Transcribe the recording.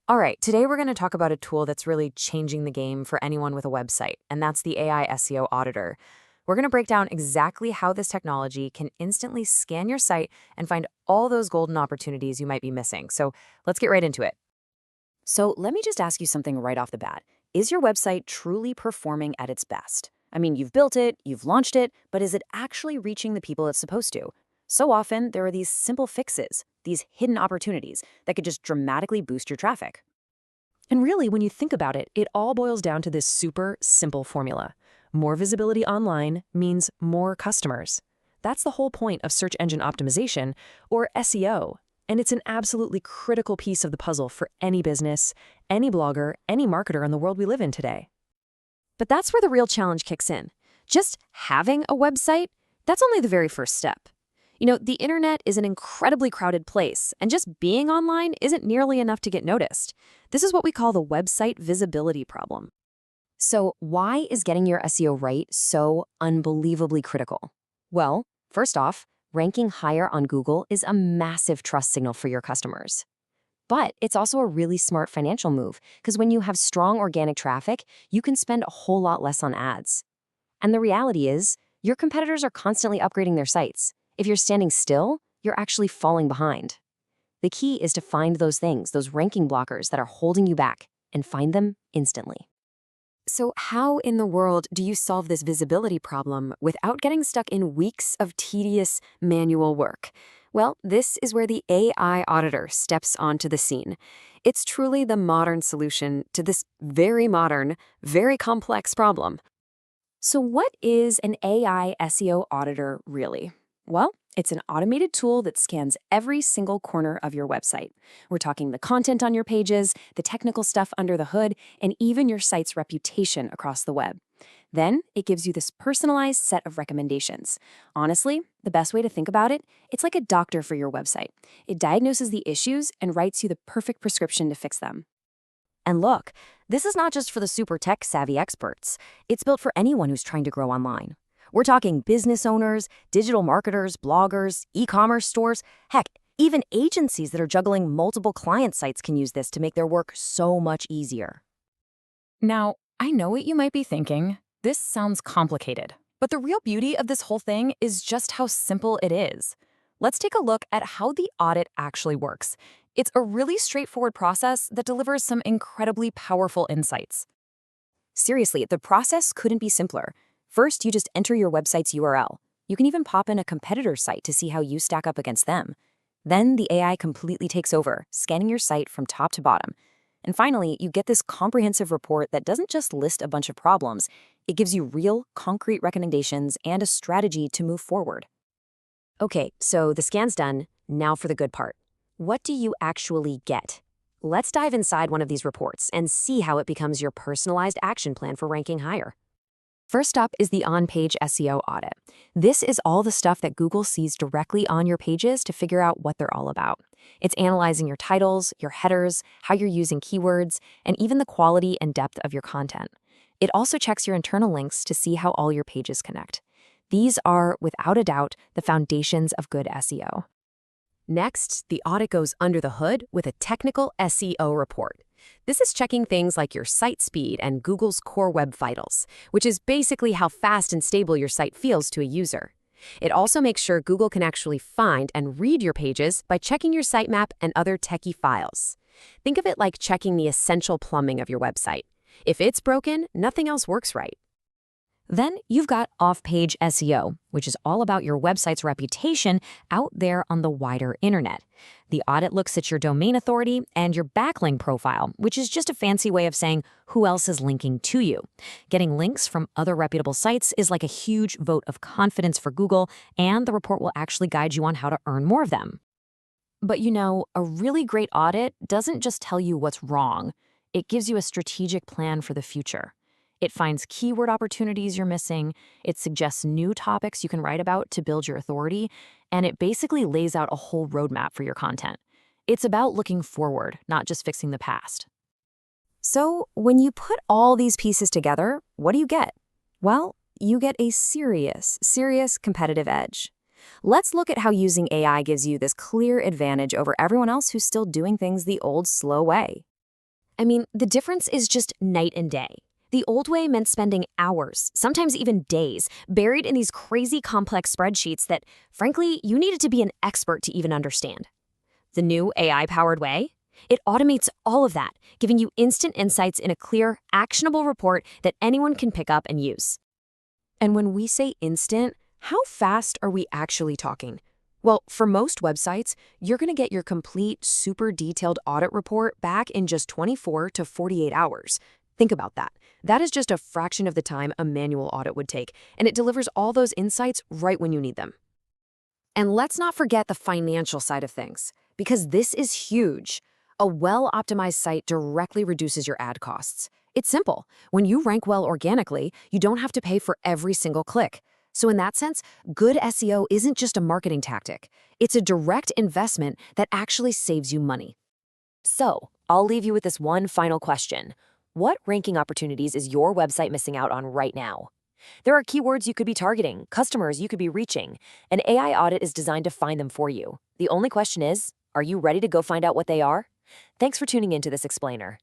All right, today we're going to talk about a tool that's really changing the game for anyone with a website, and that's the AI SEO Auditor. We're going to break down exactly how this technology can instantly scan your site and find all those golden opportunities you might be missing. So let's get right into it. So let me just ask you something right off the bat. Is your website truly performing at its best? I mean, you've built it, you've launched it, but is it actually reaching the people it's supposed to? So often, there are these simple fixes, these hidden opportunities that could just dramatically boost your traffic. And really, when you think about it, it all boils down to this super simple formula. More visibility online means more customers. That's the whole point of search engine optimization, or SEO. And it's an absolutely critical piece of the puzzle for any business, any blogger, any marketer in the world we live in today. But that's where the real challenge kicks in. Just having a website, that's only the very first step. The internet is an incredibly crowded place, and just being online isn't nearly enough to get noticed. This is what we call the website visibility problem. So why is getting your SEO right so unbelievably critical? Well, first off, ranking higher on Google is a massive trust signal for your customers. But it's also a really smart financial move, because when you have strong organic traffic, you can spend a whole lot less on ads. And the reality is, your competitors are constantly upgrading their sites. If you're standing still, you're actually falling behind. The key is to find those things, those ranking blockers that are holding you back, and find them instantly. So how in the world do you solve this visibility problem without getting stuck in weeks of tedious manual work? Well, this is where the AI Auditor steps onto the scene. It's truly the modern solution to this very modern, very complex problem. So what is an AI SEO Auditor really? Well, it's an automated tool that scans every single corner of your website. We're talking the content on your pages, the technical stuff under the hood, and even your site's reputation across the web. Then it gives you this personalized set of recommendations. Honestly, the best way to think about it, it's like a doctor for your website. It diagnoses the issues and writes you the perfect prescription to fix them. And look, this is not just for the super tech-savvy experts. It's built for anyone who's trying to grow online. We're talking business owners, digital marketers, bloggers, e-commerce stores. Heck, even agencies that are juggling multiple client sites can use this to make their work so much easier. Now, I know what you might be thinking. This sounds complicated. But the real beauty of this whole thing is just how simple it is. Let's take a look at how the audit actually works. It's a really straightforward process that delivers some incredibly powerful insights. Seriously, the process couldn't be simpler. First, you just enter your website's URL. You can even pop in a competitor's site to see how you stack up against them. Then the AI completely takes over, scanning your site from top to bottom. And finally, you get this comprehensive report that doesn't just list a bunch of problems. It gives you real, concrete recommendations and a strategy to move forward. Okay, so the scan's done. Now for the good part. What do you actually get? Let's dive inside one of these reports and see how it becomes your personalized action plan for ranking higher. First up is the on-page SEO audit. This is all the stuff that Google sees directly on your pages to figure out what they're all about. It's analyzing your titles, your headers, how you're using keywords, and even the quality and depth of your content. It also checks your internal links to see how all your pages connect. These are, without a doubt, the foundations of good SEO. Next, the audit goes under the hood with a technical SEO report. This is checking things like your site speed and Google's core web vitals, which is basically how fast and stable your site feels to a user. It also makes sure Google can actually find and read your pages by checking your sitemap and other techie files. Think of it like checking the essential plumbing of your website. If it's broken, nothing else works right. Then you've got off-page SEO, which is all about your website's reputation out there on the wider internet. The audit looks at your domain authority and your backlink profile, which is just a fancy way of saying who else is linking to you. Getting links from other reputable sites is like a huge vote of confidence for Google, and the report will actually guide you on how to earn more of them. But a really great audit doesn't just tell you what's wrong. It gives you a strategic plan for the future. It finds keyword opportunities you're missing, it suggests new topics you can write about to build your authority, and it basically lays out a whole roadmap for your content. It's about looking forward, not just fixing the past. So, when you put all these pieces together, what do you get? Well, you get a serious competitive edge. Let's look at how using AI gives you this clear advantage over everyone else who's still doing things the old, slow way. I mean, the difference is just night and day. The old way meant spending hours, sometimes even days, buried in these crazy complex spreadsheets that, frankly, you needed to be an expert to even understand. The new AI-powered way? It automates all of that, giving you instant insights in a clear, actionable report that anyone can pick up and use. And when we say instant, how fast are we actually talking? Well, for most websites, you're going to get your complete, super detailed audit report back in just 24 to 48 hours. Think about that. That is just a fraction of the time a manual audit would take, and it delivers all those insights right when you need them. And let's not forget the financial side of things, because this is huge. A well-optimized site directly reduces your ad costs. It's simple. When you rank well organically, you don't have to pay for every single click. So in that sense, good SEO isn't just a marketing tactic. It's a direct investment that actually saves you money. So, I'll leave you with this one final question. What ranking opportunities is your website missing out on right now? There are keywords you could be targeting, customers you could be reaching. An AI audit is designed to find them for you. The only question is, are you ready to go find out what they are? Thanks for tuning into this explainer.